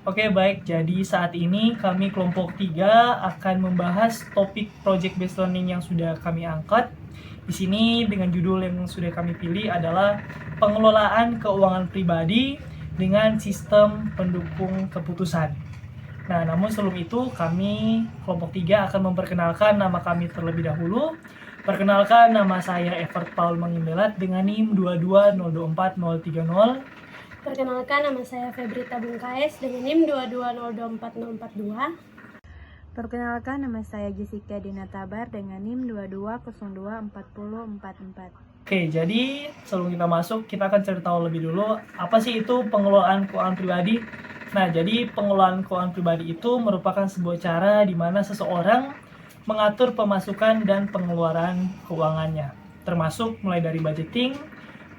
Oke, baik. Jadi saat ini kami kelompok 3 akan membahas topik project based learning yang sudah kami angkat. Di sini dengan judul yang sudah kami pilih adalah pengelolaan keuangan pribadi dengan sistem pendukung keputusan. Nah, namun sebelum itu kami kelompok 3 akan memperkenalkan nama kami terlebih dahulu. Perkenalkan, nama saya Evert Paul Mangimbelat dengan NIM 2202430. Perkenalkan, nama saya Febrita Bungkais dengan NIM 220244042. Perkenalkan, nama saya Jessica Dinatabar dengan NIM 22024044. Oke, jadi sebelum kita masuk, kita akan cari tahu lebih dulu apa sih itu pengelolaan keuangan pribadi. Nah, jadi pengelolaan keuangan pribadi itu merupakan sebuah cara di mana seseorang mengatur pemasukan dan pengeluaran keuangannya, termasuk mulai dari budgeting,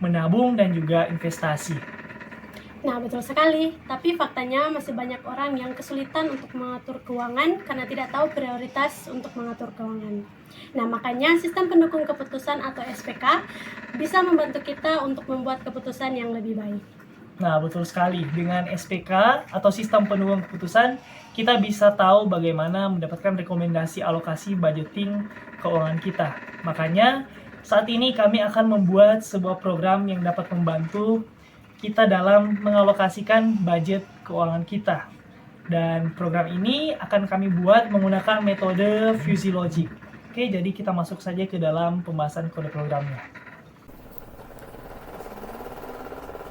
menabung, dan juga investasi. Nah, betul sekali. Tapi faktanya masih banyak orang yang kesulitan untuk mengatur keuangan karena tidak tahu prioritas untuk mengatur keuangan. Nah, makanya sistem pendukung keputusan atau SPK bisa membantu kita untuk membuat keputusan yang lebih baik. Nah, betul sekali. Dengan SPK atau sistem pendukung keputusan, kita bisa tahu bagaimana mendapatkan rekomendasi alokasi budgeting keuangan kita. Makanya, saat ini kami akan membuat sebuah program yang dapat membantu kita dalam mengalokasikan budget keuangan kita. Dan program ini akan kami buat menggunakan metode Fuzzy Logic. Oke, jadi kita masuk saja ke dalam pembahasan kode programnya.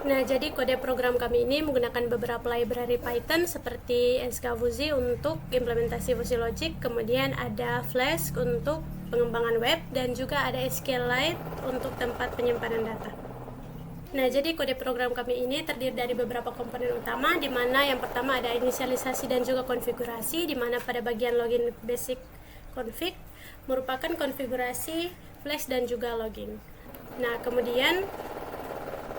Nah, jadi kode program kami ini menggunakan beberapa library Python seperti skFuzzy untuk implementasi Fuzzy Logic, kemudian ada Flask untuk pengembangan web, dan juga ada SQLite untuk tempat penyimpanan data. Nah, jadi kode program kami ini terdiri dari beberapa komponen utama, di mana yang pertama ada inisialisasi dan juga konfigurasi, di mana pada bagian login basic config merupakan konfigurasi flash dan juga logging. Nah, kemudian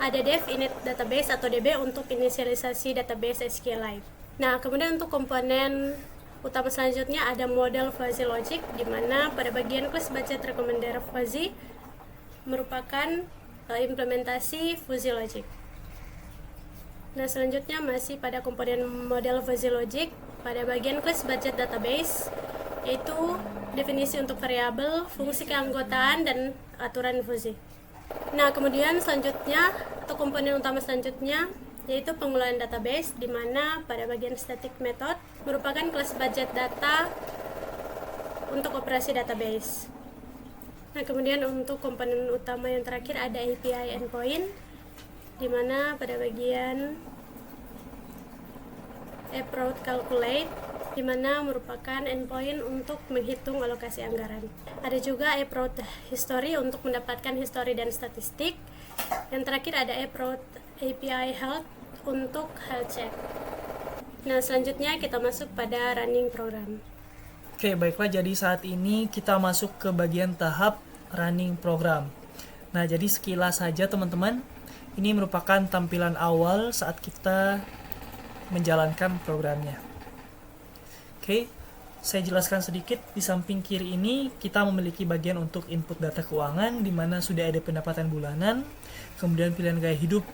ada dev init database atau DB untuk inisialisasi database SQLite. Nah, kemudian untuk komponen utama selanjutnya ada model Fuzzy Logic, di mana pada bagian class budget recommender Fuzzy merupakan implementasi Fuzzy Logic. Nah, selanjutnya masih pada komponen model Fuzzy Logic pada bagian class budget database, yaitu definisi untuk variabel, fungsi keanggotaan, dan aturan Fuzzy. Nah, kemudian selanjutnya atau komponen utama selanjutnya yaitu pengelolaan database, di mana pada bagian static method merupakan kelas budget data untuk operasi database. Nah, kemudian untuk komponen utama yang terakhir ada API endpoint, di mana pada bagian approach calculate, di mana merupakan endpoint untuk menghitung alokasi anggaran. Ada juga approach history untuk mendapatkan history dan statistik. Yang terakhir ada approach API health untuk health check. Nah, selanjutnya kita masuk pada running program. Oke, baiklah. Jadi saat ini kita masuk ke bagian tahap running program. Nah, jadi sekilas saja teman-teman, ini merupakan tampilan awal saat kita menjalankan programnya. Oke, saya jelaskan sedikit. Di samping kiri ini kita memiliki bagian untuk input data keuangan, di mana sudah ada pendapatan bulanan, kemudian pilihan gaya hidup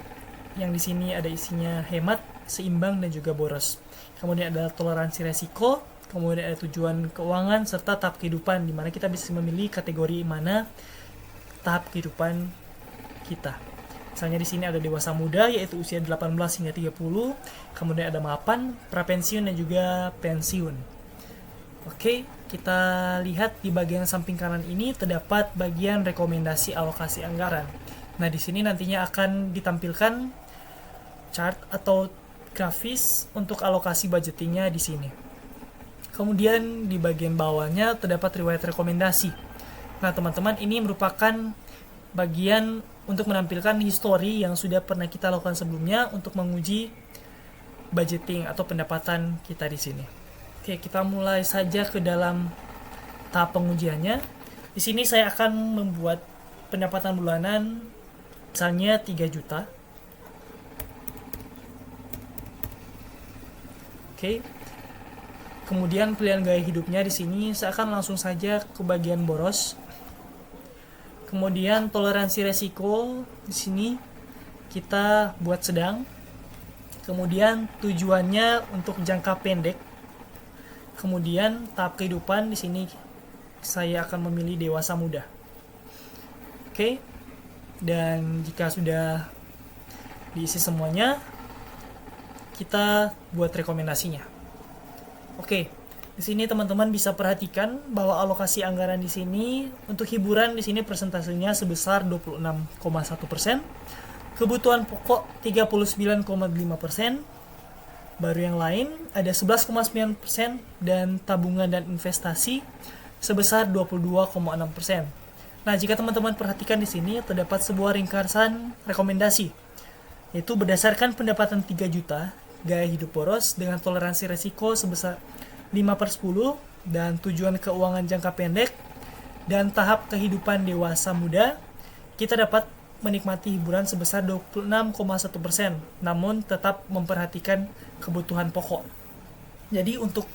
yang di sini ada isinya hemat, seimbang, dan juga boros. Kemudian ada toleransi resiko, kemudian ada tujuan keuangan, serta tahap kehidupan, di mana kita bisa memilih kategori mana tahap kehidupan kita. Misalnya di sini ada dewasa muda, yaitu usia 18 hingga 30, kemudian ada mapan, prapensiun, dan juga pensiun. Oke, kita lihat di bagian samping kanan ini terdapat bagian rekomendasi alokasi anggaran. Nah, di sini nantinya akan ditampilkan chart atau grafis untuk alokasi budgetingnya di sini. Kemudian di bagian bawahnya terdapat riwayat rekomendasi. Nah, teman-teman, ini merupakan bagian untuk menampilkan histori yang sudah pernah kita lakukan sebelumnya untuk menguji budgeting atau pendapatan kita di sini. Oke, kita mulai saja ke dalam tahap pengujiannya. Di sini saya akan membuat pendapatan bulanan misalnya 3 juta. Oke. Kemudian pilihan gaya hidupnya di sini saya akan langsung saja ke bagian boros. Kemudian toleransi resiko di sini kita buat sedang. Kemudian tujuannya untuk jangka pendek. Kemudian tahap kehidupan di sini saya akan memilih dewasa muda. Oke. Dan jika sudah diisi semuanya, kita buat rekomendasinya. Oke. Di sini teman-teman bisa perhatikan bahwa alokasi anggaran di sini untuk hiburan di sini persentasenya sebesar 26,1%, kebutuhan pokok 39,5%, baru yang lain ada 11,9% dan tabungan dan investasi sebesar 22,6%. Nah, jika teman-teman perhatikan di sini terdapat sebuah ringkasan rekomendasi, yaitu berdasarkan pendapatan 3 juta, gaya hidup boros dengan toleransi resiko sebesar 5/10 dan tujuan keuangan jangka pendek dan tahap kehidupan dewasa muda, kita dapat menikmati hiburan sebesar 26,1%, namun tetap memperhatikan kebutuhan pokok. Jadi untuk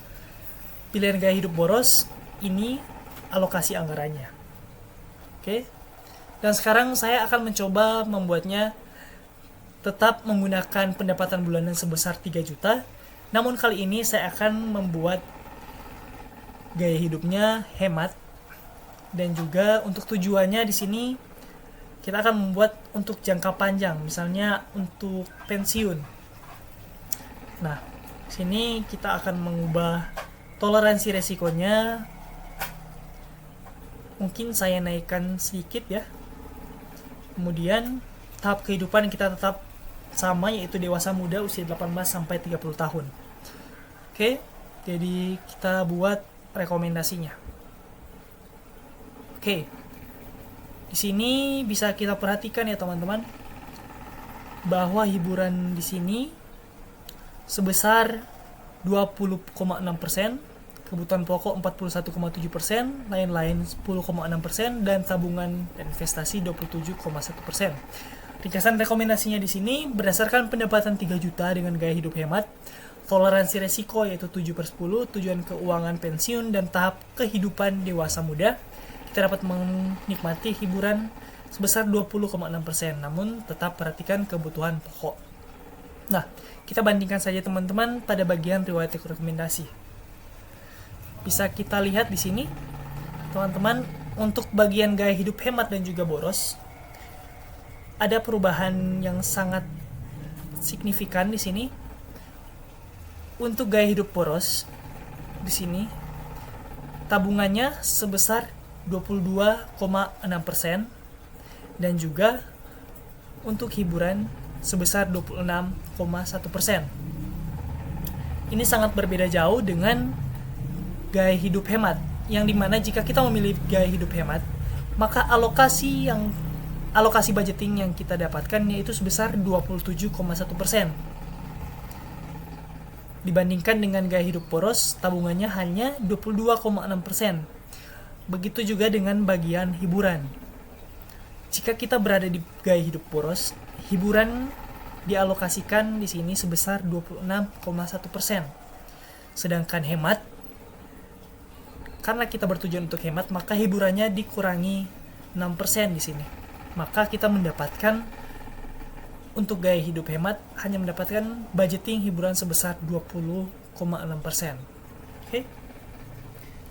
pilihan gaya hidup boros, ini alokasi anggarannya. Oke. Dan sekarang saya akan mencoba membuatnya tetap menggunakan pendapatan bulanan sebesar 3 juta, namun kali ini saya akan membuat gaya hidupnya hemat, dan juga untuk tujuannya di sini kita akan membuat untuk jangka panjang, misalnya untuk pensiun. Nah, sini kita akan mengubah toleransi resikonya. Mungkin saya naikkan sedikit ya. Kemudian tahap kehidupan kita tetap sama, yaitu dewasa muda usia 18 sampai 30 tahun. Oke, jadi kita buat rekomendasinya. Oke. Di sini bisa kita perhatikan ya teman-teman, bahwa hiburan di sini sebesar 20,6%, kebutuhan pokok 41,7%, lain-lain 10,6%, dan tabungan dan investasi 27,1%. Ringkasan rekomendasinya di sini berdasarkan pendapatan 3 juta dengan gaya hidup hemat, toleransi resiko yaitu 7/10, tujuan keuangan pensiun, dan tahap kehidupan dewasa muda, kita dapat menikmati hiburan sebesar 20,6%, namun tetap perhatikan kebutuhan pokok. Nah, kita bandingkan saja teman-teman pada bagian riwayat rekomendasi. Bisa kita lihat di sini, teman-teman, untuk bagian gaya hidup hemat dan juga boros, ada perubahan yang sangat signifikan di sini. Untuk gaya hidup boros di sini tabungannya sebesar 22,6%, dan juga untuk hiburan sebesar 26,1%. Ini sangat berbeda jauh dengan gaya hidup hemat, yang dimana jika kita memilih gaya hidup hemat, maka alokasi budgeting yang kita dapatkan yaitu sebesar 27,1%. Dibandingkan dengan gaya hidup boros, tabungannya hanya 22,6%. Begitu juga dengan bagian hiburan. Jika kita berada di gaya hidup boros, hiburan dialokasikan di sini sebesar 26,1%. Sedangkan hemat, karena kita bertujuan untuk hemat, maka hiburannya dikurangi 6% di sini. Maka kita mendapatkan untuk gaya hidup hemat hanya mendapatkan budgeting hiburan sebesar 20,6%. Oke.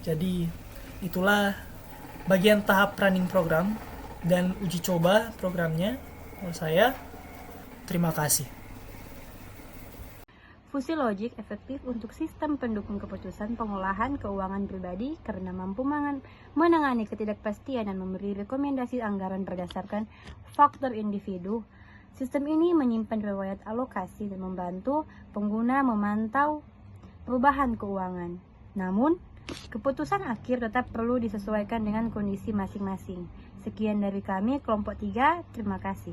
Jadi itulah bagian tahap running program dan uji coba programnya menurut saya. Terima kasih. Fusilogic efektif untuk sistem pendukung keputusan pengolahan keuangan pribadi karena mampu menangani ketidakpastian dan memberi rekomendasi anggaran berdasarkan faktor individu. Sistem ini menyimpan riwayat alokasi dan membantu pengguna memantau perubahan keuangan. Namun, keputusan akhir tetap perlu disesuaikan dengan kondisi masing-masing. Sekian dari kami, kelompok 3. Terima kasih.